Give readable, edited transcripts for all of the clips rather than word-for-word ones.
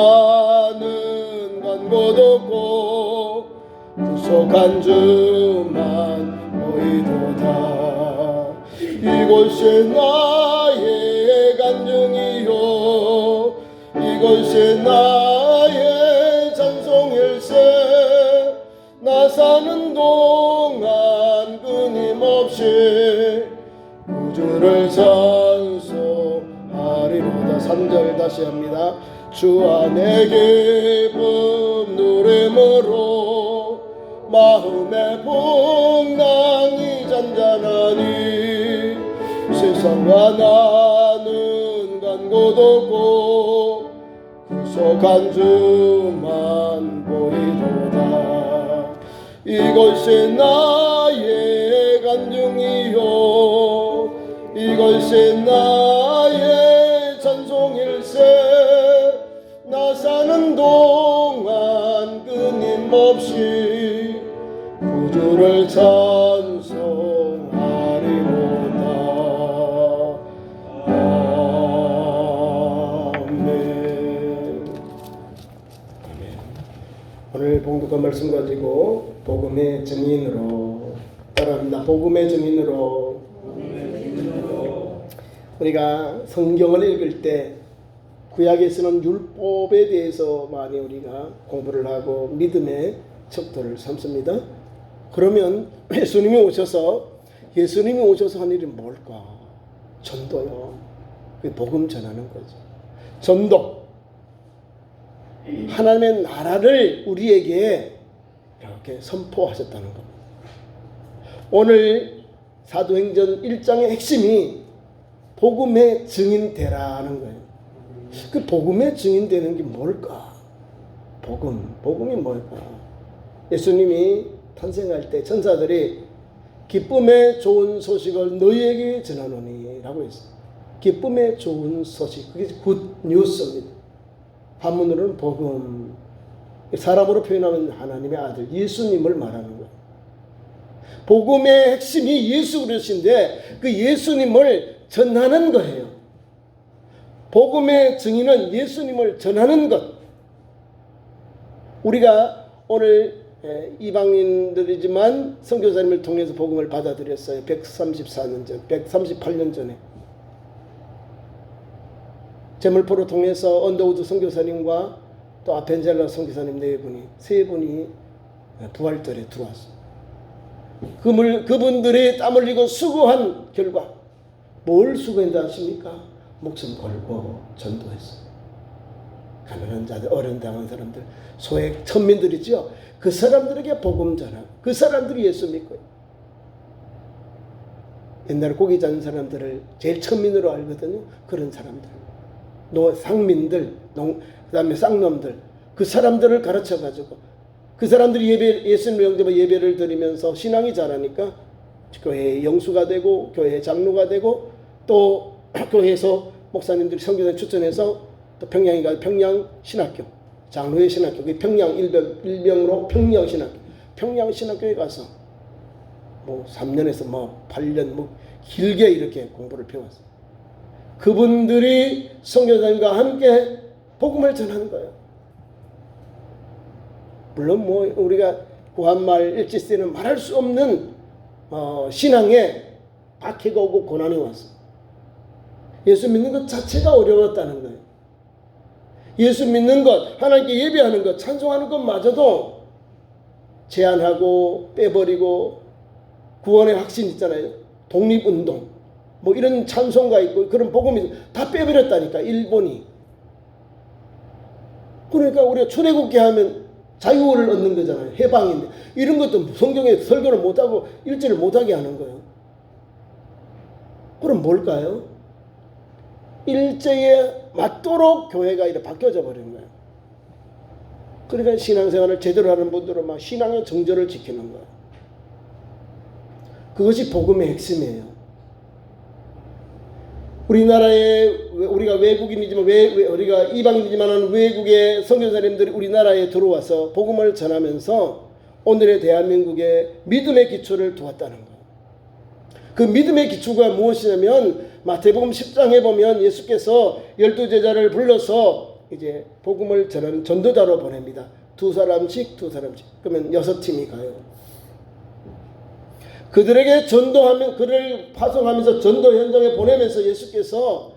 나는 간 곳 없고 구속한 주만 보이도다. 이곳이 나의 간증이요 이곳이 나의 찬송일세. 나 사는 동안 끊임없이 우주를 찬송하리로다. 3절 다시 합니다. 주 안에 기쁨 누림으로 마음의 풍랑이 잔잔하니 세상과 나는 간 곳 없고 구속한 주만 보이도다. 이것이 나의 간증이요 이것이 나의 찬송일세. 나 사는 동안 끊임없이 구주를 찬송하리로다. 아멘. 오늘 봉독한 말씀 가지고 복음의 증인으로 따라합니다. 복음의 증인으로. 우리가 성경을 읽을 때 구약에서는 율법에 대해서 많이 우리가 공부를 하고 믿음의 척도를 삼습니다. 그러면 예수님이 오셔서 한 일이 뭘까? 전도요. 복음 전하는 거죠. 전도. 하나님의 나라를 우리에게 이렇게 선포하셨다는 겁니다. 오늘 사도행전 1장의 핵심이 복음의 증인 되라는 거예요. 그 복음의 증인 되는 게 뭘까? 복음이 뭘까? 예수님이 탄생할 때 천사들이 기쁨의 좋은 소식을 너희에게 전하노니 라고 했어요. 기쁨의 좋은 소식, 그게 굿 뉴스입니다. 한문으로는 복음, 사람으로 표현하면 하나님의 아들 예수님을 말하는 거예요. 복음의 핵심이 예수 그리스도인데 그 예수님을 전하는 거예요. 복음의 증인은 예수님을 전하는 것. 우리가 오늘 이방인들이지만 선교사님을 통해서 복음을 받아들였어요. 134년 전, 138년 전에 제물포로 통해서 언더우드 선교사님과 또 아펜젤라 선교사님 세 분이 부활절에 들어왔어요. 그분들이 땀 흘리고 수고한 결과 뭘 수고했는지 아십니까? 목숨 걸고 전도했어요. 가난한 자들, 어려운 사람들, 소액 천민들이죠. 그 사람들에게 복음 전하고 그 사람들이 예수 믿고 옛날에 고기 잡는 사람들을 제일 천민으로 알거든요. 그런 사람들, 상민들, 그 다음에 쌍놈들, 그 사람들을 가르쳐가지고 그 사람들이 예수님을 영접하고 예배를 드리면서 신앙이 자라니까 교회의 영수가 되고 교회의 장로가 되고 또 교회에서 목사님들이 선교사님 추천해서 또 평양에 가서 평양신학교 장로의 신학교, 그게 평양 일병으로 평양신학교, 평양신학교에 가서 3년에서 8년 길게 이렇게 공부를 배웠어요. 그분들이 선교사님과 함께 복음을 전하는 거예요. 물론 우리가 구한말 일제시대는 말할 수 없는 신앙에 박해가 오고 고난이 왔어. 예수 믿는 것 자체가 어려웠다는 거예요. 예수 믿는 것, 하나님께 예배하는 것, 찬송하는 것마저도 제한하고 빼버리고 구원의 확신 있잖아요. 독립운동 이런 찬송가 있고 그런 복음이 다 빼버렸다니까 일본이. 그러니까 우리가 출애굽기 하면 자유를 얻는 거잖아요. 해방인데 이런 것도 성경에 설교를 못하고 일제를 못하게 하는 거예요. 그럼 뭘까요? 일제에 맞도록 교회가 이렇게 바뀌어져 버린 거예요. 그러니까 신앙생활을 제대로 하는 분들은 막 신앙의 정절을 지키는 거예요. 그것이 복음의 핵심이에요. 우리나라에 우리가 외국인이지만 우리가 이방인이지만 외국의 선교사님들이 우리나라에 들어와서 복음을 전하면서 오늘의 대한민국의 믿음의 기초를 두었다는 거예요. 그 믿음의 기초가 무엇이냐면 마태복음 10장에 보면 예수께서 12제자를 불러서 이제 복음을 전하는 전도자로 보냅니다. 두 사람씩. 그러면 6팀이 가요. 그들에게 전도하면, 그를 파송하면서 전도 현장에 보내면서 예수께서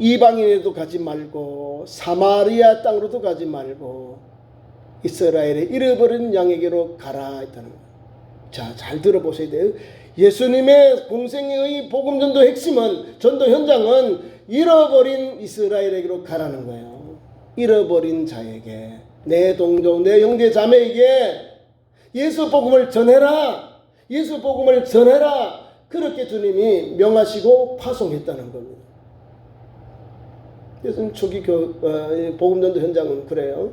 이방인에도 가지 말고 사마리아 땅으로도 가지 말고 이스라엘의 잃어버린 양에게로 가라 했다는 거예요. 자, 잘 들어보셔야 돼요. 예수님의 공생의 복음 전도 핵심은, 전도 현장은 잃어버린 이스라엘에게로 가라는 거예요. 잃어버린 자에게, 내 동족, 내 형제 자매에게 예수 복음을 전해라. 예수 복음을 전해라. 그렇게 주님이 명하시고 파송했다는 겁니다. 그래서 초기 복음 전도 현장은 그래요.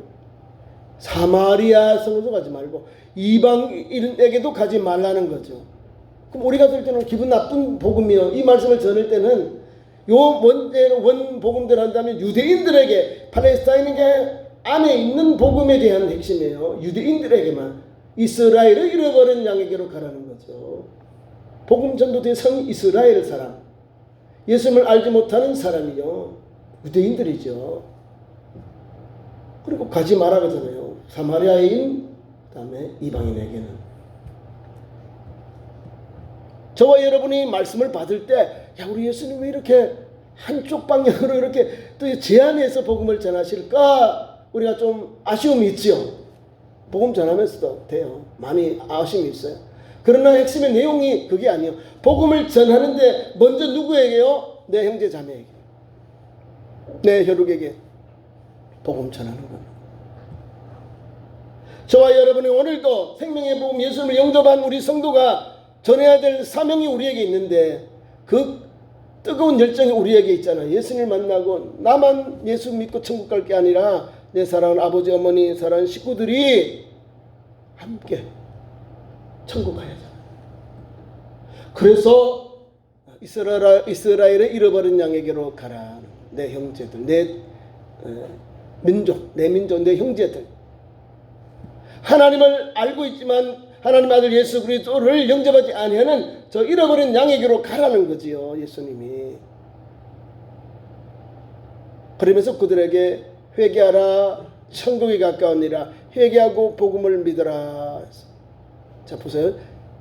사마리아 성으로 가지 말고 이방인에게도 가지 말라는 거죠. 그럼 우리가 들 때는 기분 나쁜 복음이요. 이 말씀을 전할 때는 원 복음대로 한다면 유대인들에게, 팔레스타인에게 안에 있는 복음에 대한 핵심이에요. 유대인들에게만, 이스라엘을 잃어버린 양에게로 가라는 거죠. 복음 전도 대상이 이스라엘 사람, 예수님을 알지 못하는 사람이요, 유대인들이죠. 그리고 가지 말아 그러잖아요. 사마리아인, 그 다음에 이방인에게는. 저와 여러분이 말씀을 받을 때, 야, 우리 예수님 왜 이렇게 한쪽 방향으로 이렇게 또 제한해서 복음을 전하실까? 우리가 좀 아쉬움이 있지요. 복음 전하면서도 돼요. 많이 아쉬움이 있어요. 그러나 핵심의 내용이 그게 아니에요. 복음을 전하는데 먼저 누구에게요? 내 형제 자매에게, 내 혈육에게 복음 전하는 겁니다. 저와 여러분이 오늘도 생명의 복음 예수님을 영접한 우리 성도가 전해야 될 사명이 우리에게 있는데, 그 뜨거운 열정이 우리에게 있잖아요. 예수님을 만나고 나만 예수 믿고 천국 갈 게 아니라 내 사랑하는 아버지, 어머니, 사랑하는 식구들이 함께 천국 가야 되잖아요. 그래서 이스라엘의 잃어버린 양에게로 가라. 내 형제들, 내 민족, 내 형제들. 하나님을 알고 있지만 하나님 아들 예수 그리스도를 영접하지 아니하는 저 잃어버린 양에게로 가라는 거지요. 예수님이. 그러면서 그들에게 회개하라, 천국이 가까우니라, 회개하고 복음을 믿어라. 자, 보세요.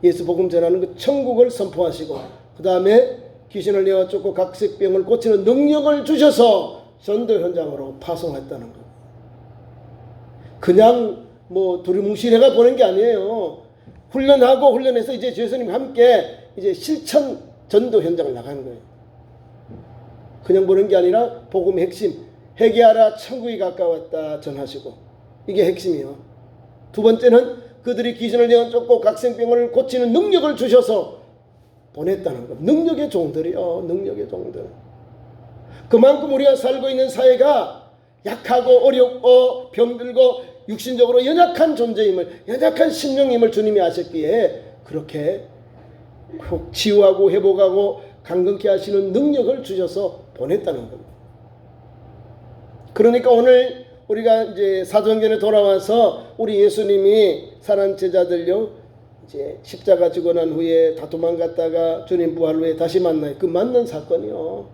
예수 복음 전하는 그 천국을 선포하시고, 그 다음에 귀신을 내어 쫓고 각색병을 고치는 능력을 주셔서 전도 현장으로 파송했다는 것. 그냥 뭐 두리뭉실해가 보낸 게 아니에요. 훈련하고 훈련해서 이제 예수님과 함께 이제 실천 전도 현장을 나가는 거예요. 그냥 보낸 게 아니라 복음의 핵심, 회개하라, 천국이 가까웠다 전하시고, 이게 핵심이요. 두 번째는 그들이 귀신을 내어 쫓고 각생병을 고치는 능력을 주셔서 보냈다는 것. 능력의 종들이요. 능력의 종들. 그만큼 우리가 살고 있는 사회가 약하고 어렵고 병들고 육신적으로 연약한 존재임을, 연약한 심령임을 주님이 아셨기에 그렇게 치유하고 회복하고 강건케 하시는 능력을 주셔서 보냈다는 겁니다. 그러니까 오늘 우리가 이제 사도행전에 돌아와서 우리 예수님이 사랑하는 제자들요, 이제 십자가 지고 난 후에 다 도망갔다가 주님 부활 후에 다시 만나요. 그 만난 사건이요.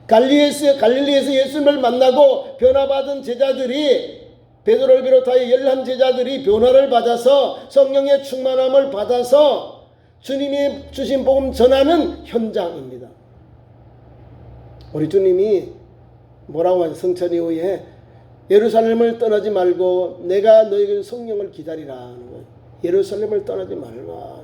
갈릴리에서 예수님을 만나고 변화받은 제자들이, 베드로를 비롯하여 11 제자들이 변화를 받아서 성령의 충만함을 받아서 주님이 주신 복음 전하는 현장입니다. 우리 주님이 뭐라고 하죠? 성천 이후에 예루살렘을 떠나지 말고 내가 너에게 성령을 기다리라 하는 거예요. 예루살렘을 떠나지 말라.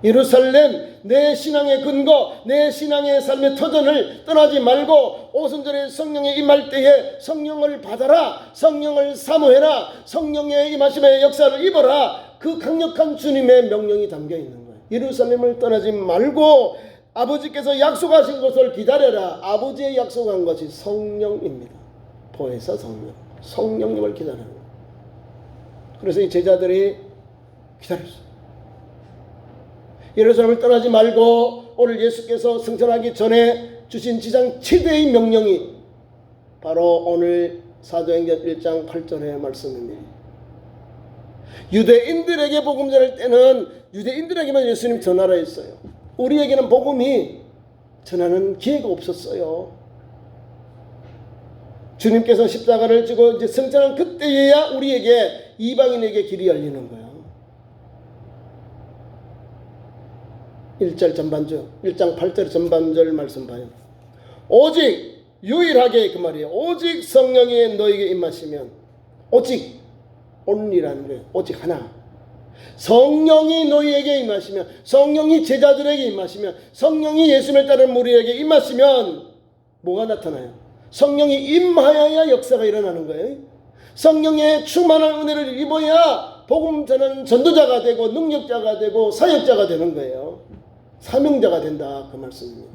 예루살렘, 내 신앙의 근거, 내 신앙의 삶의 터전을 떠나지 말고 오순절에 성령에 임할 때에 성령을 받아라, 성령을 사모해라, 성령의 임하심의 역사를 입어라. 그 강력한 주님의 명령이 담겨 있는 거예요. 예루살렘을 떠나지 말고 아버지께서 약속하신 것을 기다려라. 아버지의 약속한 것이 성령입니다. 보혜사 성령, 성령님을 기다려라. 그래서 이 제자들이 기다렸어요. 예루살렘을 떠나지 말고 오늘 예수께서 승천하기 전에 주신 지상 최대의 명령이 바로 오늘 사도행전 1장 8절의 말씀입니다. 유대인들에게 복음 전할 때는 유대인들에게만 예수님 전하라 했어요. 우리에게는 복음이 전하는 기회가 없었어요. 주님께서 십자가를 지고 이제 승천한 그때에야 우리에게 이방인에게 길이 열리는 거예요. 1절 전반절, 1장 8절 전반절 말씀 봐요. 오직 유일하게 그 말이에요. 오직 성령이 너에게 임하시면, 오직 only라는 거예요. 오직 하나. 성령이 너희에게 임하시면, 성령이 제자들에게 임하시면, 성령이 예수님을 따르는 무리에게 임하시면 뭐가 나타나요? 성령이 임하여야 역사가 일어나는 거예요. 성령의 충만한 은혜를 입어야 복음 전하는 전도자가 되고 능력자가 되고 사역자가 되는 거예요. 사명자가 된다, 그 말씀입니다.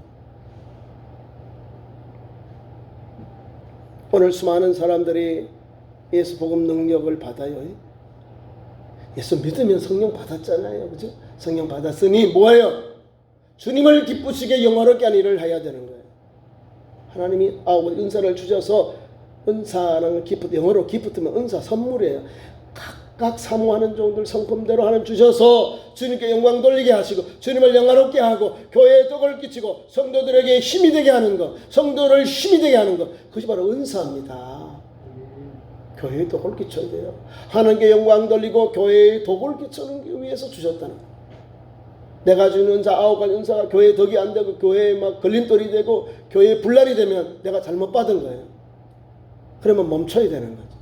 오늘 수많은 사람들이 예수 복음 능력을 받아요. 예수 믿으면 성령 받았잖아요, 그죠? 성령 받았으니 뭐예요? 주님을 기쁘시게 영화롭게 한 일을 해야 되는 거예요. 하나님이 은사를 주셔서, 은사라는 기프트, 영어로 기프트면 은사, 선물이에요. 각각 사모하는 종들 성품대로 하나님 주셔서 주님께 영광 돌리게 하시고 주님을 영화롭게 하고 교회에 덕을 끼치고 성도들에게 힘이 되게 하는 것, 성도를 힘이 되게 하는 것, 그것이 바로 은사입니다. 교회에 덕을 끼쳐야 돼요. 하나님께 영광 돌리고 교회에 덕을 끼치는 위해서 주셨다는 거예요. 내가 주는 은사, 9가지 은사가 교회에 덕이 안 되고 교회에 막 걸림돌이 되고 교회에 분란이 되면 내가 잘못 받은 거예요. 그러면 멈춰야 되는 거죠.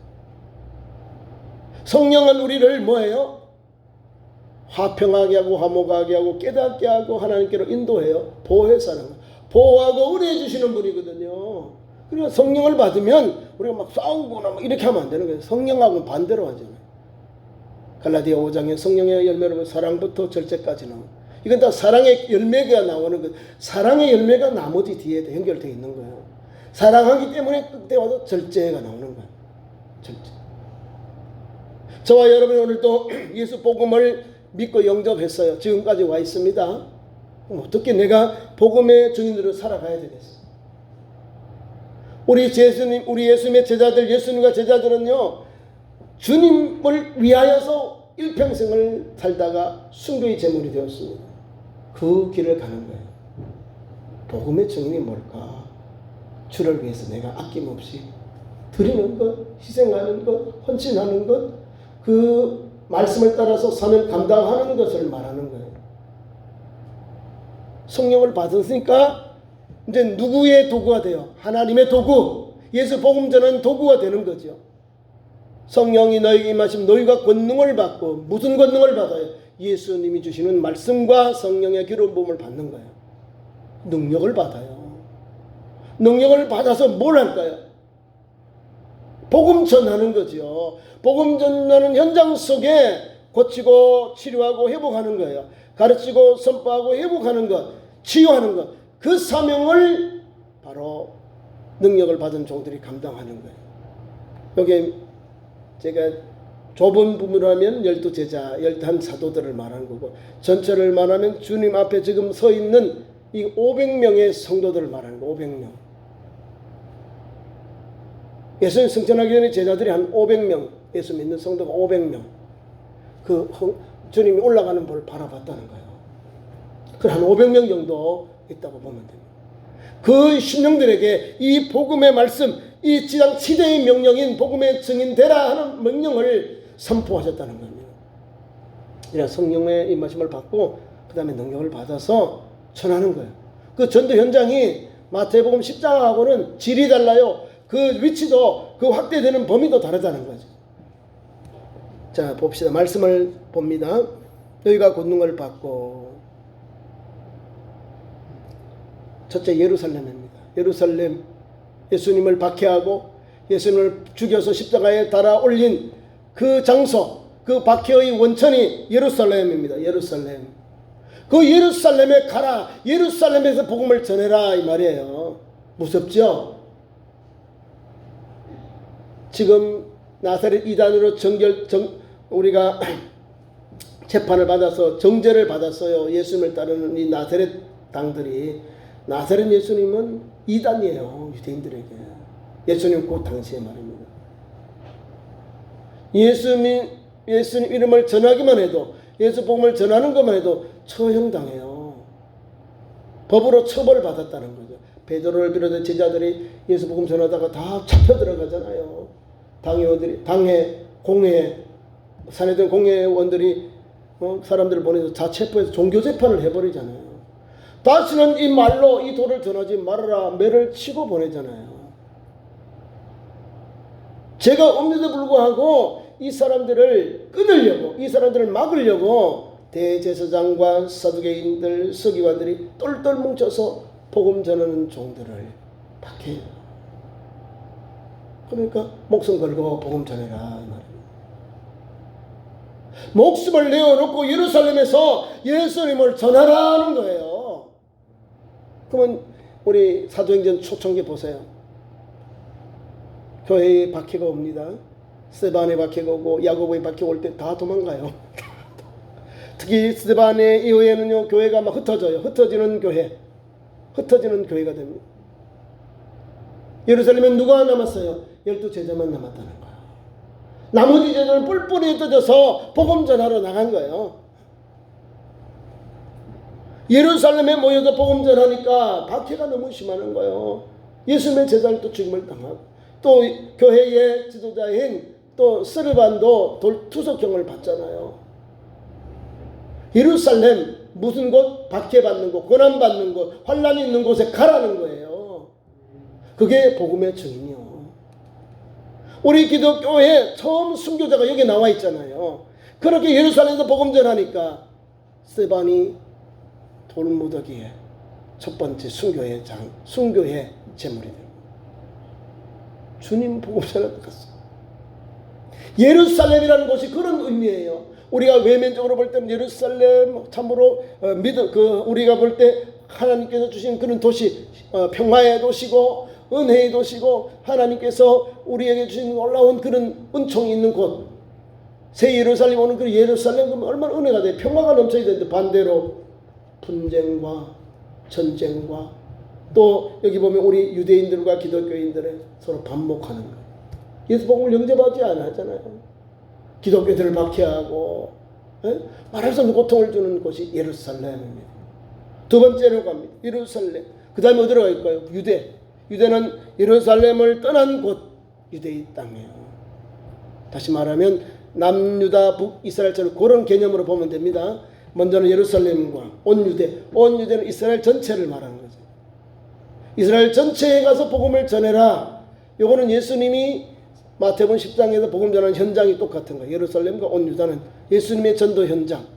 성령은 우리를 뭐예요? 화평하게 하고 화목하게 하고 깨닫게 하고 하나님께로 인도해요. 보호해서 하는 거예요. 보호하고 의뢰해 주시는 분이거든요. 그리고 성령을 받으면 우리가 막 싸우거나 막 이렇게 하면 안 되는 거예요. 성령하고는 반대로 하잖아요. 갈라디아 5장에 성령의 열매로 사랑부터 절제까지 나오는, 이건 다 사랑의 열매가 나오는 거예요. 사랑의 열매가 나머지 뒤에 연결되어 있는 거예요. 사랑하기 때문에 그때 와서 절제가 나오는 거예요. 절제. 저와 여러분이 오늘도 예수 복음을 믿고 영접했어요. 지금까지 와 있습니다. 그럼 어떻게 내가 복음의 증인으로 살아가야 되겠어요? 우리 예수님의 제자들, 예수님과 제자들은요, 주님을 위하여서 일평생을 살다가 순교의 제물이 되었습니다. 그 길을 가는 거예요. 복음의 증인이 뭘까? 주를 위해서 내가 아낌없이 드리는 것, 희생하는 것, 헌신하는 것, 그 말씀을 따라서 사명 감당하는 것을 말하는 거예요. 성령을 받았으니까 이제 누구의 도구가 돼요? 하나님의 도구, 예수 복음 전하는 도구가 되는 거죠. 성령이 너희에게 임하시면 너희가 권능을 받고, 무슨 권능을 받아요? 예수님이 주시는 말씀과 성령의 기름 부음을 받는 거예요. 능력을 받아요. 능력을 받아서 뭘 할까요? 복음 전하는 거죠. 복음 전하는 현장 속에 고치고 치료하고 회복하는 거예요. 가르치고 선포하고 회복하는 것, 치유하는 것, 그 사명을 바로 능력을 받은 종들이 감당하는 거예요. 여기 제가 좁은 부분을 하면 12제자, 11사도들을 말하는 거고, 전체를 말하면 주님 앞에 지금 서 있는 이 500명의 성도들을 말하는 거예요. 500명. 예수님 승천하기 전에 제자들이 한 500명, 예수 믿는 성도가 500명, 그 주님이 올라가는 걸 바라봤다는 거예요. 그 한 500명 정도 있다고 보면 됩니다. 그 신령들에게 이 복음의 말씀, 이 지상 시대의 명령인 복음의 증인 되라 하는 명령을 선포하셨다는 겁니다. 이런 성령의 임하심을 받고 그 다음에 능력을 받아서 전하는 거예요. 그 전도 현장이 마태복음 10장하고는 질이 달라요. 그 위치도, 그 확대되는 범위도 다르다는 거죠. 자, 봅시다. 말씀을 봅니다. 너희가 권능을 받고, 첫째 예루살렘입니다. 예루살렘, 예수님을 박해하고 예수님을 죽여서 십자가에 달아 올린 그 장소, 그 박해의 원천이 예루살렘입니다. 예루살렘. 그 예루살렘에 가라. 예루살렘에서 복음을 전해라, 이 말이에요. 무섭죠? 지금 나사렛 이단으로 우리가 재판을 받아서 정죄를 받았어요. 예수님을 따르는 이 나사렛 당들이. 나사렛 예수님은 이단이에요. 유대인들에게. 예수님 그 당시에 말입니다. 예수님 이름을 전하기만 해도, 예수 복음을 전하는 것만 해도 처형당해요. 법으로 처벌을 받았다는 거죠. 베드로를 비롯해 제자들이 예수 복음 전하다가 다 잡혀 들어가잖아요. 당회 공회 산해된 공회원들이 사람들을 보내서 다 체포해서 종교 재판을 해버리잖아요. 다시는 이 말로 이 도를 전하지 말아라 매를 치고 보내잖아요. 죄가 없는데도 불구하고 이 사람들을 끊으려고, 이 사람들을 막으려고 대제사장과 사두개인들, 서기관들이 똘똘 뭉쳐서 복음 전하는 종들을 박해요. 그러니까 목숨 걸고 복음 전해라 말입니다. 목숨을 내어놓고 예루살렘에서 예수님을 전하라는 거예요. 그러면 우리 사도행전 초창기 보세요. 교회에 박해가 옵니다. 스데반에 박해가 오고 야고보에 박해가 올 때 다 도망가요. 특히 스데반에 이후에는요, 교회가 막 흩어져요. 흩어지는 교회가 됩니다. 예루살렘에 누가 남았어요? 12제자만 남았다는 거예요. 나머지 제자는 뿔뿔이 흩어져서 복음 전하러 나간 거예요. 예루살렘에 모여서 복음 전하니까 박해가 너무 심하는 거예요. 예수님의 제자를 또 죽임을 당하고, 또 교회의 지도자인 또 스르반도 투석형을 받잖아요. 예루살렘 무슨 곳? 박해받는 곳, 고난받는 곳, 환난이 있는 곳에 가라는 거예요. 그게 복음의 증인이요. 우리 기독교회 처음 순교자가 여기 나와 있잖아요. 그렇게 예루살렘에서 복음 전하니까 스데반이 돌무더기에 첫 번째 순교의 제물이 됩니다. 주님 복음 전하러 갔어요. 예루살렘이라는 곳이 그런 의미예요. 우리가 외면적으로 볼 때는 예루살렘 참으로 우리가 볼 때 하나님께서 주신 그런 도시, 평화의 도시고 은혜의 도시고 하나님께서 우리에게 주신 놀라운 그런 은총이 있는 곳, 새 예루살렘 오는 그 예루살렘 그러면 얼마나 은혜가 돼, 평화가 넘쳐야 되는데 반대로 분쟁과 전쟁과 또 여기 보면 우리 유대인들과 기독교인들의 서로 반목하는 거예요. 예수 복음을 영접하지 않았잖아요. 기독교들을 박해하고 말할 수 없는 고통을 주는 곳이 예루살렘입니다. 두 번째로 갑니다. 예루살렘. 그 다음에 어디로 갈까요? 유대는 예루살렘을 떠난 곳, 유대의 땅이에요. 다시 말하면 남유다 북이스라엘처럼 그런 개념으로 보면 됩니다. 먼저는 예루살렘과 온 유대는 이스라엘 전체를 말하는 거죠. 이스라엘 전체에 가서 복음을 전해라. 요거는 예수님이 마태복음 10장에서 복음 전하는 현장이 똑같은 거예요. 예루살렘과 온 유다는 예수님의 전도 현장,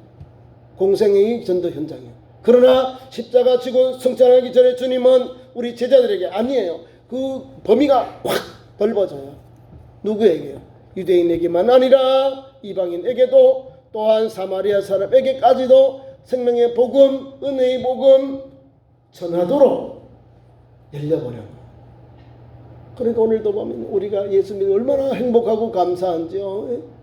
공생애의 전도 현장이에요. 그러나 십자가 지고 성찬하기 전에 주님은 우리 제자들에게 아니에요. 그 범위가 확 넓어져요. 누구에게요? 유대인에게만 아니라 이방인에게도 또한 사마리아 사람에게까지도 생명의 복음, 은혜의 복음 전하도록 열려버려요. 그러니까 오늘도 보면 우리가 예수 믿으면 얼마나 행복하고 감사한지요.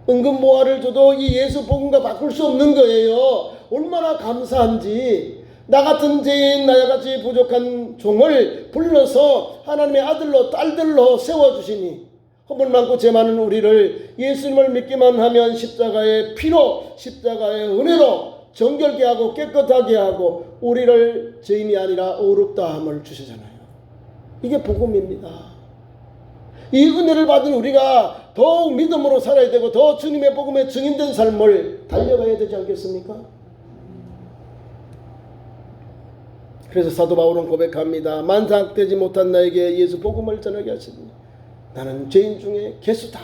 은근보화를 줘도 이 예수 복음과 바꿀 수 없는 거예요. 얼마나 감사한지. 나 같은 죄인, 나같이 부족한 종을 불러서 하나님의 아들로 딸들로 세워주시니 허물 많고 죄 많은 우리를 예수님을 믿기만 하면 십자가의 피로, 십자가의 은혜로 정결케 하고 깨끗하게 하고 우리를 죄인이 아니라 의롭다함을 주시잖아요. 이게 복음입니다. 이 은혜를 받은 우리가 더욱 믿음으로 살아야 되고 더 주님의 복음에 증인된 삶을 달려가야 되지 않겠습니까? 그래서 사도 바울은 고백합니다. 만삭되지 못한 나에게 예수 복음을 전하게 하시니 나는 죄인 중에 괴수다.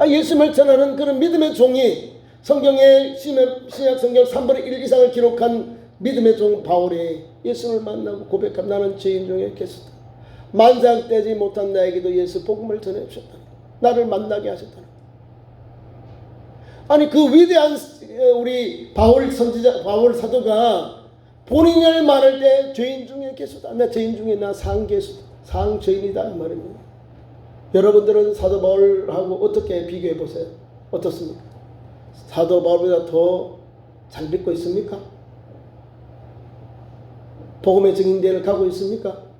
예수님을 전하는 그런 믿음의 종이 성경의 신약 성경 3분의 1 이상을 기록한 믿음의 종 바울이 예수를 만나고 고백한 나는 죄인 중에 괴수다. 만삭되지 못한 나에게도 예수 복음을 전해 주셨다. 나를 만나게 하셨다. 아니 그 위대한 우리 바울 선지자 바울 사도가 본인을 말할 때 죄인 중에 괴수다. 나 죄인 중에 나 상괴수다. 상죄인이다 이 말입니다. 여러분들은 사도 바울하고 어떻게 비교해 보세요? 어떻습니까? 사도 바울보다 더 잘 믿고 있습니까? 복음의 증인대를 가고 있습니까?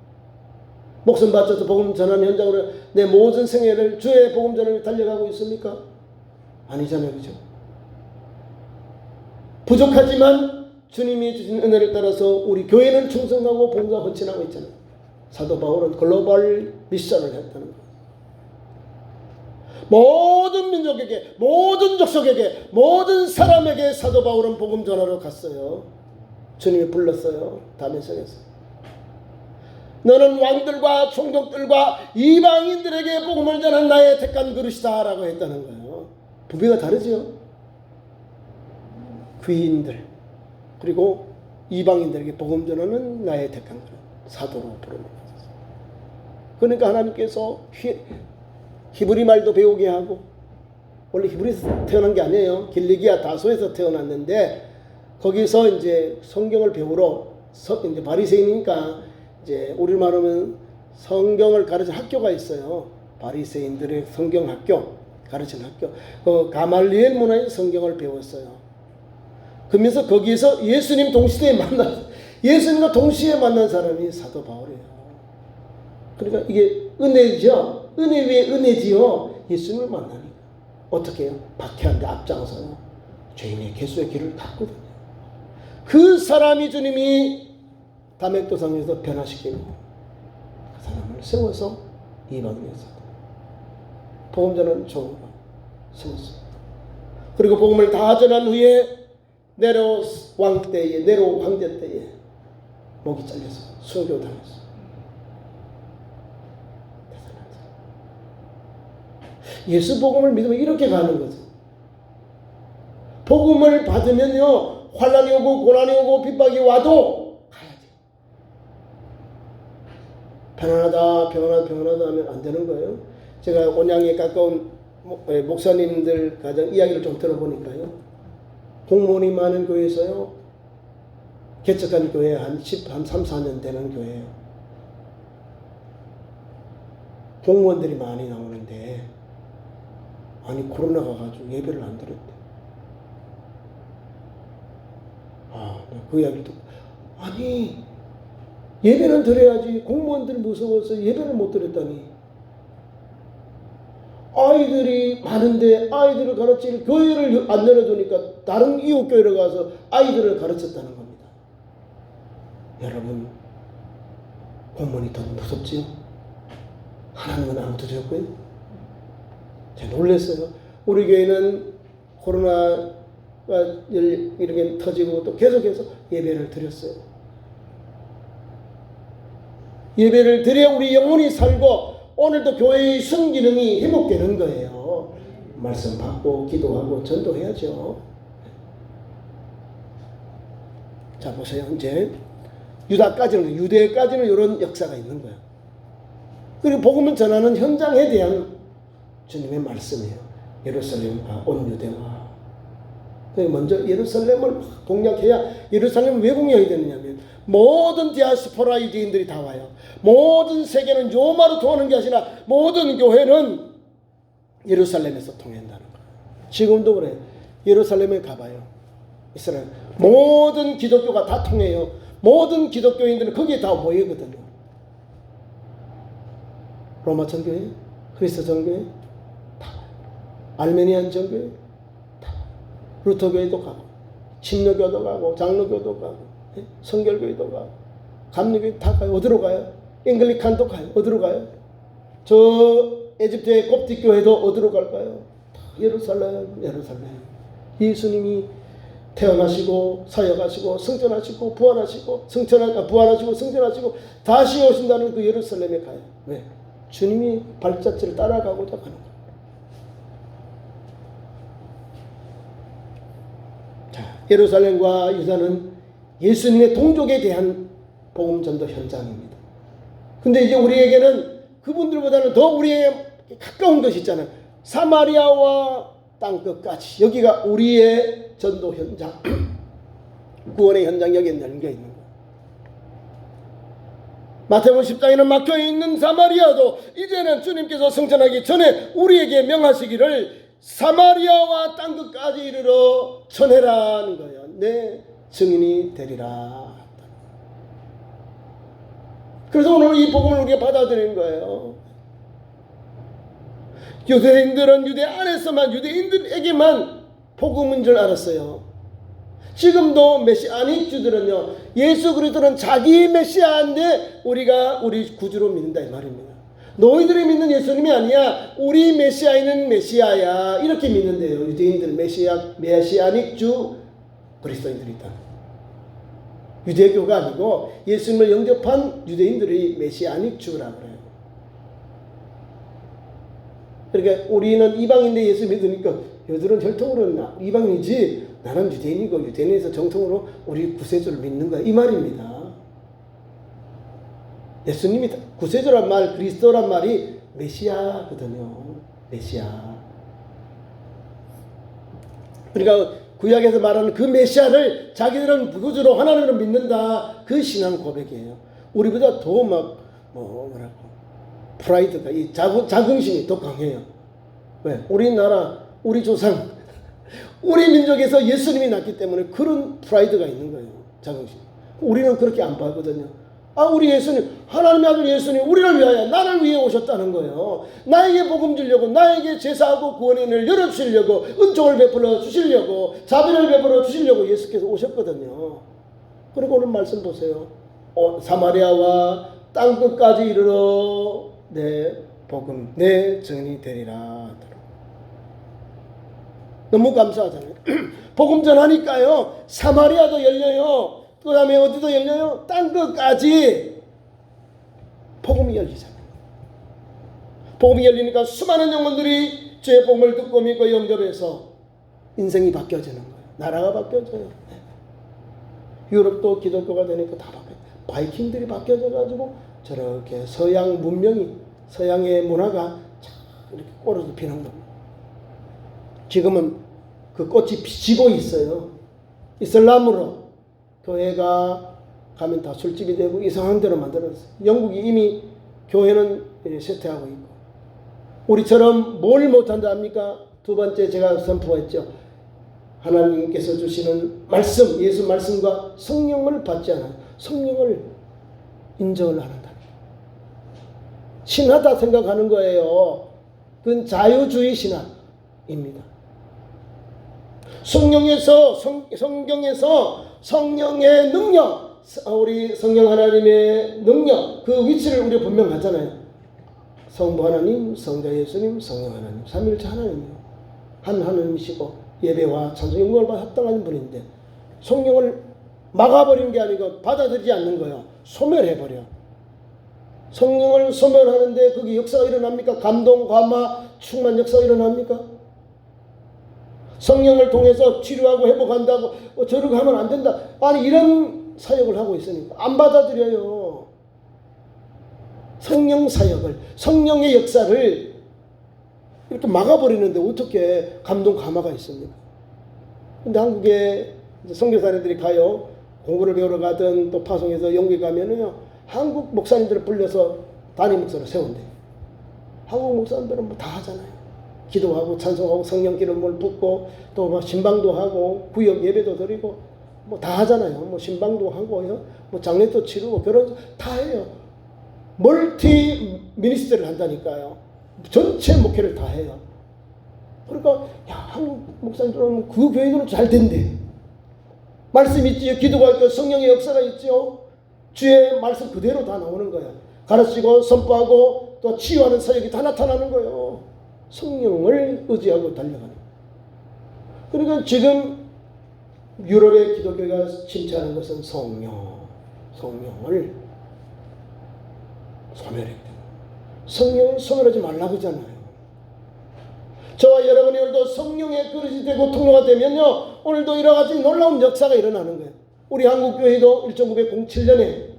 목숨 바쳐서 복음 전하는 현장으로 내 모든 생애를 주의 복음 전하며 달려가고 있습니까? 아니잖아요. 그죠? 부족하지만 주님이 주신 은혜를 따라서 우리 교회는 충성하고 봉사 헌신하고 있잖아요. 사도 바울은 글로벌 미션을 했다는 거예요. 모든 민족에게, 모든 족속에게, 모든 사람에게 사도 바울은 복음 전하러 갔어요. 주님이 불렀어요. 다메섹에서. 너는 왕들과 총독들과 이방인들에게 복음을 전한 나의 택한 그릇이다 라고 했다는 거예요. 부비가 다르죠. 귀인들 그리고 이방인들에게 복음 전하는 나의 택한 그릇, 사도로 부르는 거죠. 그러니까 하나님께서 히브리 말도 배우게 하고, 원래 히브리에서 태어난 게 아니에요. 길리기아 다소에서 태어났는데 거기서 이제 성경을 배우러 이제 바리새인이니까 이제 우리 말하면 성경을 가르치는 학교가 있어요. 바리새인들의 성경 학교, 가르치는 학교. 그 가말리엘 문화의 성경을 배웠어요. 그러면서 거기에서 예수님과 동시에 만난 사람이 사도 바울이에요. 그러니까 이게 은혜죠. 은혜 위에 은혜지요. 예수님을 만나니까 어떻게 해요? 박해하는데 앞장서요. 죄인의 개수의 길을 닫거든요. 그 사람이 주님이 다메섹도상에서 변화시키고 그 사람을 세워서 이방인에서 복음 전하는 종으로 세웠어요. 그리고 복음을 다 전한 후에 네로 황제 때에 목이 잘려서 순교당했어요. 예수 복음을 믿으면 이렇게 가는 거죠. 복음을 받으면요, 환난이 오고 고난이 오고 핍박이 와도 가야지. 평안하다 하면 안 되는 거예요. 제가 온양에 가까운 목사님들 가정 이야기를 좀 들어보니까요, 공무원이 많은 교회에서요, 개척한 교회 한 3, 4년 되는 교회예요. 공무원들이 많이 나오는데 아니 코로나가 가지고 예배를 안 드렸대. 그 이야기를 듣고, 아니 예배는 드려야지 공무원들 무서워서 예배를 못 드렸다니. 아이들이 많은데 아이들을 가르칠 교회를 안 내려주니까 다른 이웃 교회를 가서 아이들을 가르쳤다는 겁니다. 여러분, 공무원이 더 무섭지요? 하나님은 안 두렵고요. 제가 놀랐어요. 우리 교회는 코로나가 이렇게 터지고 또 계속해서 예배를 드렸어요. 예배를 드려 우리 영혼이 살고 오늘도 교회의 순기능이 회복되는 거예요. 말씀 받고 기도하고 전도해야죠. 자, 보세요. 이제 유대까지는 이런 역사가 있는 거예요. 그리고 복음을 전하는 현장에 대한 주님의 말씀이에요. 예루살렘과 온 유대와. 먼저 예루살렘을 공략해야, 예루살렘을 왜 공략이 되느냐면 모든 디아스포라 유대인들이 다 와요. 모든 세계는 로마로 통하는 게 아니라 모든 교회는 예루살렘에서 통한다는 거예요. 지금도 그래요. 예루살렘에 가봐요. 이스라엘 모든 기독교가 다 통해요. 모든 기독교인들은 거기에 다 모이거든요. 로마 정교회, 그리스도 정교회 다, 알메니안 정교회 다, 루터교회도 가고, 침례교도 가고, 장로교도 가고, 성결교회도 가고, 감리교회 다 가요. 어디로 가요? 잉글리칸도 가요. 어디로 가요? 저 에집트의 koptic 교회도 어디로 갈까요? 예루살렘. 예수님이 태어나시고 사역하시고 승천하시고 부활하시고 부활하시고 승천하시고 다시 오신다는 그 예루살렘에 가요. 왜? 주님이 발자취를 따라가고자 하는 거예요. 자, 예루살렘과 유다는 예수님의 동족에 대한 복음 전도 현장입니다. 근데 이제 우리에게는 그분들보다는 더 우리에게 가까운 것이 있잖아요. 사마리아와 땅끝까지. 여기가 우리의 전도 현장, 구원의 현장, 여기에 열려 있는 거예요. 마태복음 10장에는 막혀 있는 사마리아도 이제는 주님께서 승천하기 전에 우리에게 명하시기를 사마리아와 땅끝까지 이르러 전해라는 거예요. 내 증인이 되리라. 그래서 오늘 이 복음을 우리가 받아들이는 거예요. 유대인들은 유대 안에서만, 유대인들에게만 복음인 줄 알았어요. 지금도 메시아닉 주들은요, 예수 그리스도는 자기 메시아인데 우리 구주로 믿는다 이 말입니다. 너희들이 믿는 예수님이 아니야, 우리 메시아인은 메시아야, 이렇게 믿는데요. 유대인들 메시아닉 주 그리스도인들이 있다. 유대교가 아니고 예수님을 영접한 유대인들이 메시아닉 주라고 그래요. 그러니까 우리는 이방인데 예수 믿으니까 여들은 혈통으로는 이방인이지 나는 유대인이고 유대인에서 정통으로 우리 구세주를 믿는 거야, 이 말입니다. 예수님이 구세주란 말, 그리스도란 말이 메시아거든요. 메시아. 그러니까 구약에서 말하는 그 메시아를 자기들은 구주로 하나님으로 믿는다, 그 신앙 고백이에요. 우리보다 더 뭐라고 프라이드가, 이 자긍심이 더 강해요. 왜? 우리나라, 우리 조상, 우리 민족에서 예수님이 났기 때문에 그런 프라이드가 있는 거예요. 자긍심. 우리는 그렇게 안 봐거든요. 우리 예수님, 하나님의 아들 예수님 우리를 위하여, 나를 위해 오셨다는 거예요. 나에게 복음 주려고, 나에게 제사하고 구원의 은혜를 열어주시려고, 은총을 베풀어 주시려고, 자비를 베풀어 주시려고 예수께서 오셨거든요. 그리고 오늘 말씀 보세요. 사마리아와 땅끝까지 이르러 내 복음, 내 증인이 되리라. 너무 감사하잖아요. 복음 전하니까요, 사마리아도 열려요. 그 다음에 어디도 열려요? 땅끝까지 복음이 열리잖아요. 복음이 열리니까 수많은 영혼들이 주의 복음을 듣고 믿고 영접해서 인생이 바뀌어지는 거예요. 나라가 바뀌어져요. 유럽도 기독교가 되니까 다 바뀌어요. 바이킹들이 바뀌어져가지고 저렇게 서양 문명이, 서양의 문화가 이렇게 꼬리도 피는 겁니다. 지금은 그 꽃이 지고 있어요. 이슬람으로 교회가 가면 다 술집이 되고 이상한 데로 만들었어요. 영국이 이미 교회는 쇠퇴하고 있고, 우리처럼 뭘 못한다 합니까? 두 번째 제가 선포했죠. 하나님께서 주시는 말씀, 예수 말씀과 성령을 받지 않아요. 성령을 인정을 안 한다. 신하다 생각하는 거예요. 그건 자유주의 신화입니다. 성경에서 성령의 능력, 우리 성령 하나님의 능력, 그 위치를 우리가 분명하잖아요. 성부 하나님, 성자 예수님, 성령 하나님, 삼위일체 하나님이요. 한 하나님이시고 예배와 찬송 영광을 합당한 분인데, 성령을 막아버리는 게 아니고 받아들이지 않는 거예요. 소멸해버려. 성령을 소멸하는데 거기 역사가 일어납니까? 감동, 감화, 충만 역사가 일어납니까? 성령을 통해서 치료하고 회복한다고 저렇게 하면 안 된다. 아니, 이런 사역을 하고 있으니까 안 받아들여요. 성령 사역을, 성령의 역사를 이렇게 막아버리는데 어떻게 감동 감화가 있습니까? 근데 한국에 선교사님들이 가요. 공부를 배우러 가든 또 파송해서 영국에 가면은요, 한국 목사님들을 불러서 담임 목사로 세운대요. 한국 목사님들은 뭐 다 하잖아요. 기도하고 찬송하고 성령 기름을 붓고 또 뭐 신방도 하고 구역 예배도 드리고 뭐 다 하잖아요. 뭐 신방도 하고요, 뭐 장례도 치르고 결혼 다 해요. 멀티 미니스트리를 한다니까요. 전체 목회를 다 해요. 그러니까 야, 한국 목사님들은 그 교회들은 잘 된대. 말씀 있지요, 기도가 있고 성령의 역사가 있지요. 주의 말씀 그대로 다 나오는 거예요. 가르치고 선포하고 또 치유하는 사역이 다 나타나는 거예요. 성령을 의지하고 달려가는. 그러니까 지금 유럽의 기독교가 침체하는 것은 성령을 소멸했다. 성령을 소멸하지 말라고 하잖아요. 저와 여러분이 오늘도 성령의 그릇이 되고 통로가 되면요, 오늘도 이와 같이 놀라운 역사가 일어나는 거예요. 우리 한국교회도 1907년에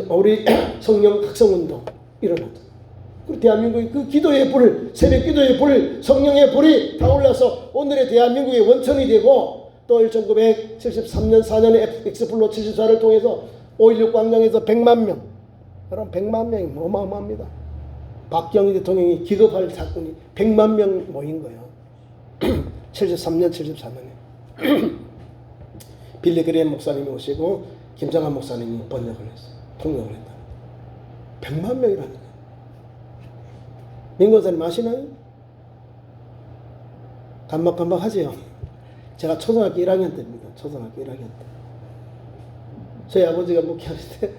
우리 성령 각성운동 일어났다. 그리고 대한민국의 그 기도의 불, 새벽 기도의 불, 성령의 불이 타올라서 오늘의 대한민국의 원천이 되고, 또 1973년 4년에 엑스플로 74를 통해서 5.16 광장에서 100만 명, 여러분 100만 명이 어마어마합니다. 박정희 대통령이 기겁할 사건이 100만 명 모인 거예요. 73년 74년에 빌리 그레이엄 목사님이 오시고 김장한 목사님이 번역을 했어요. 통역을 했다. 100만 명이라니까. 민권사님 아시나요? 감박감박하지요. 제가 초등학교 1학년 때입니다. 초등학교 1학년 때. 저희 아버지가 목회하실 때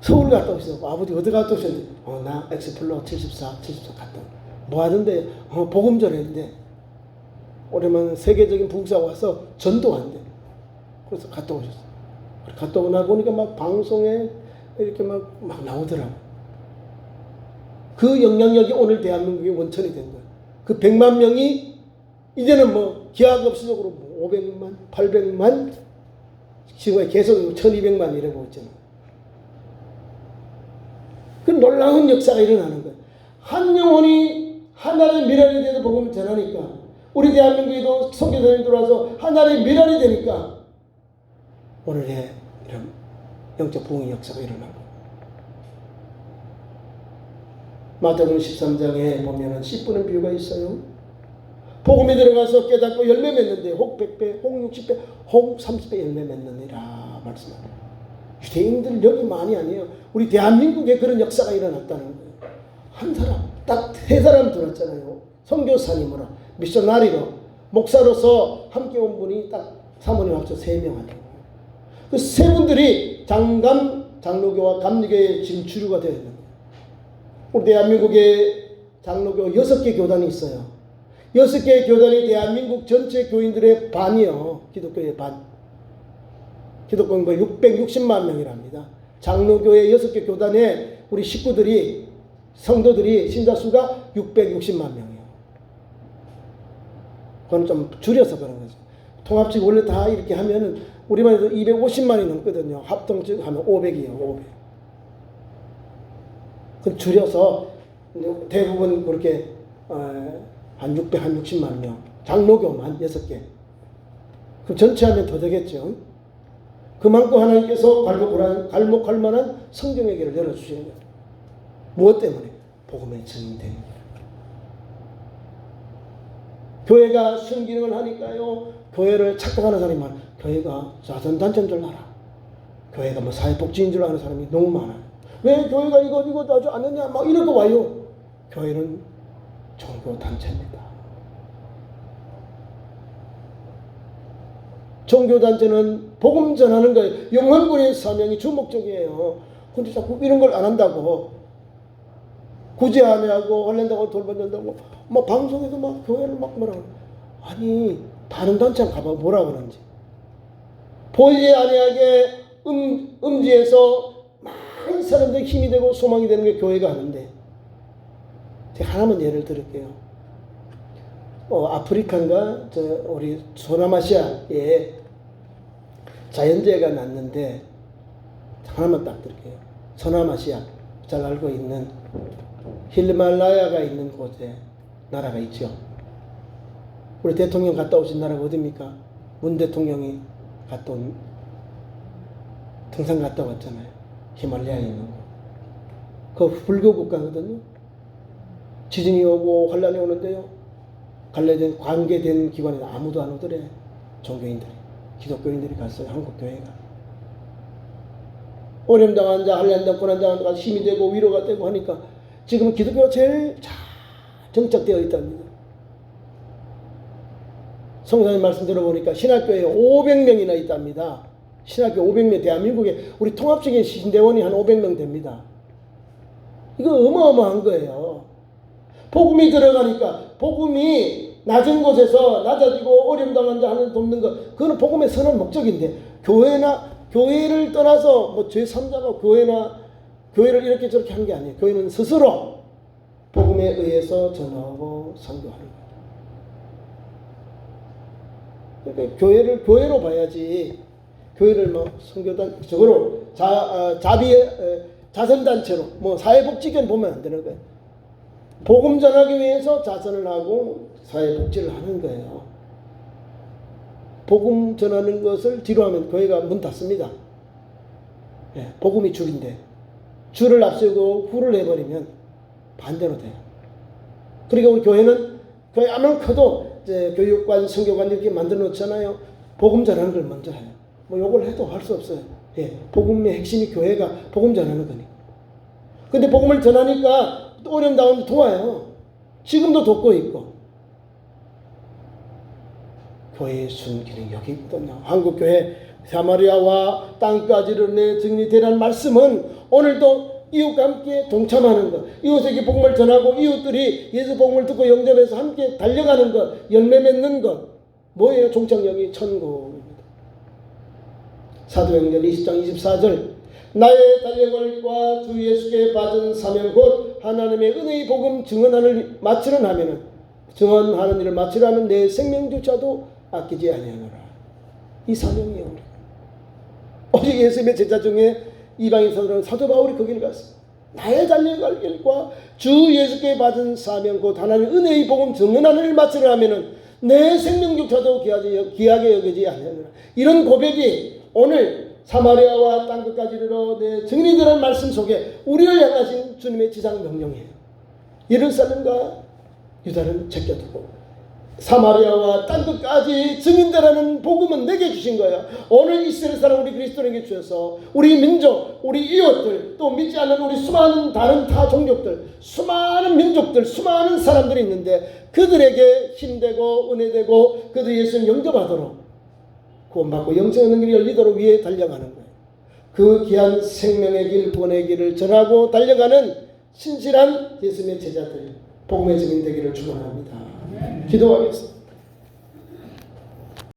서울 갔다 오시고 아버지 어디 갔다 오셨는데 나 엑스플로어 74 갔다 뭐 하던데 복음 전했는데 오랜만에 세계적인 부흥사가 와서 전도한대. 그래서 갔다 오셨어요. 갔다 오나 보니까 막 방송에 이렇게 막 나오더라고. 그 영향력이 오늘 대한민국의 원천이 된 거예요. 그 100만 명이 이제는 뭐 기하급수적으로 500만, 800만, 지금 계속 1200만 이러고 있잖아요. 그 놀라운 역사가 일어나는 거예요. 한 영혼이 하나의 미랄이 되는 복음을 전하니까 우리 대한민국에도 선교사님 들어와서 하나의 미랄이 되니까 오늘의 이런 영적 부흥의 역사가 일어난 거예요. 마태복음 13장에 보면은 씨 뿌는 비유가 있어요. 복음이 들어가서 깨닫고 열매 맺는데 혹 100배, 혹 60배, 혹 30배 열매 맺느니라 말씀합니다. 유대인들 여기 많이 아니에요. 우리 대한민국에 그런 역사가 일어났다는 거예요. 한 사람, 딱 세 사람 들었잖아요. 선교사님으로, 미셔나리로, 목사로서 함께 온 분이 딱 사모님 합쳐 3명 아니에요. 그 세 분들이 장감, 장로교와 감리교의 지금 주류가 되어 있는 거예요. 우리 대한민국에 장로교 6개 교단이 있어요. 6개의 교단이 대한민국 전체 교인들의 반이요. 기독교의 반. 기독교인 거 660만 명이랍니다. 장로교의 6개 교단에 우리 식구들이, 성도들이, 신자수가 660만 명이에요. 그건 좀 줄여서 그런 거죠. 통합식 원래 다 이렇게 하면은 우리만 해도 250만이 넘거든요. 합동적 하면 500이에요. 500. 그 줄여서 대부분 그렇게 한 600, 한 60만 명. 장로교만 6개. 그럼 전체 하면 더 되겠죠. 그만큼 하나님께서 갈목할 만한 성경의 길을 열어주시는 거예요. 무엇 때문에? 복음의 증인되는 거예요. 교회가 순기능을 하니까요. 교회를 착각하는 사람이 많아요. 교회가 자선단체인 줄 알아. 교회가 뭐 사회복지인 줄 아는 사람이 너무 많아요. 왜 교회가 이거 아주 안 했냐? 막 이러고 와요. 교회는 종교단체입니다. 종교단체는 복음 전하는 거예요. 영혼군의 사명이 주목적이에요. 근데 자꾸 이런 걸 안 한다고. 구제하냐고, 할랜다고, 돌봐준다고, 막 방송에서 막 교회를 막 뭐라고. 아니, 다른 단체 가봐 뭐라 그러는지. 보이지 아니하게 음지에서 많은 사람들이 힘이 되고 소망이 되는 게 교회가 하는데, 제가 하나만 예를 들을게요. 아프리카인가 우리 소남아시아에 자연재해가 났는데 하나만 딱 들을게요. 소남아시아 잘 알고 있는 히말라야가 있는 곳에 나라가 있죠. 우리 대통령 갔다 오신 나라가 어디입니까? 문 대통령이 갔다 온 등산 갔다 왔잖아요. 히말라야에 있는 곳. 그 불교 국가거든요. 지진이 오고 환란이 오는데요. 관계된 기관에 아무도 안 오더래. 종교인들이. 기독교인들이 갔어요. 한국 교회가. 어려움 당한 자, 한란당, 고난당한 자가 힘이 되고 위로가 되고 하니까 지금 기독교가 제일 잘 정착되어 있답니다. 성사님 말씀 들어보니까 신학교에 500명이나 있답니다. 신학교 500명, 대한민국에 우리 통합적인 신대원이 한 500명 됩니다. 이거 어마어마한 거예요. 복음이 들어가니까 복음이 낮은 곳에서 낮아지고 어려움 당한 자 하는 돕는 것, 그거는 복음의 선한 목적인데, 교회를 떠나서 뭐 제3자가 교회를 이렇게 저렇게 하는 게 아니에요. 교회는 스스로 복음에 의해서 전하고 선교하는 거예요. 그러니까 교회를 교회로 봐야지, 교회를 뭐 선교단 저거로 자선단체로 뭐 사회복지견 보면 안 되는 거예요. 복음 전하기 위해서 자선을 하고 사회복지를 하는 거예요. 복음 전하는 것을 뒤로 하면 교회가 문 닫습니다. 예, 복음이 줄인데 줄을 앞세우고 후를 해버리면 반대로 돼요. 그러니까 우리 교회는 교회 아무리 커도 이제 교육관, 선교관 이렇게 만들어 놓잖아요. 복음 전하는 걸 먼저 해요. 뭐 요걸 해도 할 수 없어요. 예, 복음의 핵심이 교회가 복음 전하는 거니까. 근데 복음을 전하니까 또 어려움 당하면 도와요. 지금도 돕고 있고. 교회의 순기능이 여기 있거든요. 한국교회 사마리아와 땅까지를 내 증인이 되라는 말씀은 오늘도 이웃과 함께 동참하는 것, 이웃에게 복음을 전하고 이웃들이 예수 복음을 듣고 영접해서 함께 달려가는 것, 열매 맺는 것, 뭐예요? 종착역이 천국입니다. 사도행전 20장 24절 나의 달려갈과 주 예수께 받은 사명 곧 하나님의 은혜의 복음 증언하는 마치는 하면은 증언하는 일을 마치라면 내 생명조차도 아끼지 아니하노라. 이 사명이에요. 오직 예수님의 제자 중에 이방인 사도는 사도 바울이 거기를 갔습니다. 나의 달려갈 길과 주 예수께 받은 사명 곧 하나님의 은혜의 복음 증언하는 일을 마치려 하면은 내 생명조차도 귀하게 여기지 아니하노라. 이런 고백이 오늘 사마리아와 땅끝까지 이르러 내 증인이 되라는 말씀 속에 우리를 향하신 주님의 지상 명령이에요. 예루살렘과 유다는 제껴두고 사마리아와 땅끝까지 증인되라는 복음은 내게 주신 거예요. 오늘 이스라엘 사람 우리 그리스도인에게 주셔서 우리 민족, 우리 이웃들, 또 믿지 않는 우리 수많은 다른 타 종족들, 수많은 민족들, 수많은 사람들이 있는데 그들에게 힘되고 은혜되고 그들 예수님 영접하도록 구원받고 영생하는 길이 열리도록 위에 달려가는 거예요. 그 귀한 생명의 길, 구원의 길을 전하고 달려가는 신실한 예수님의 제자들 복음의 증인 되기를 축원합니다. 기도하겠습니다.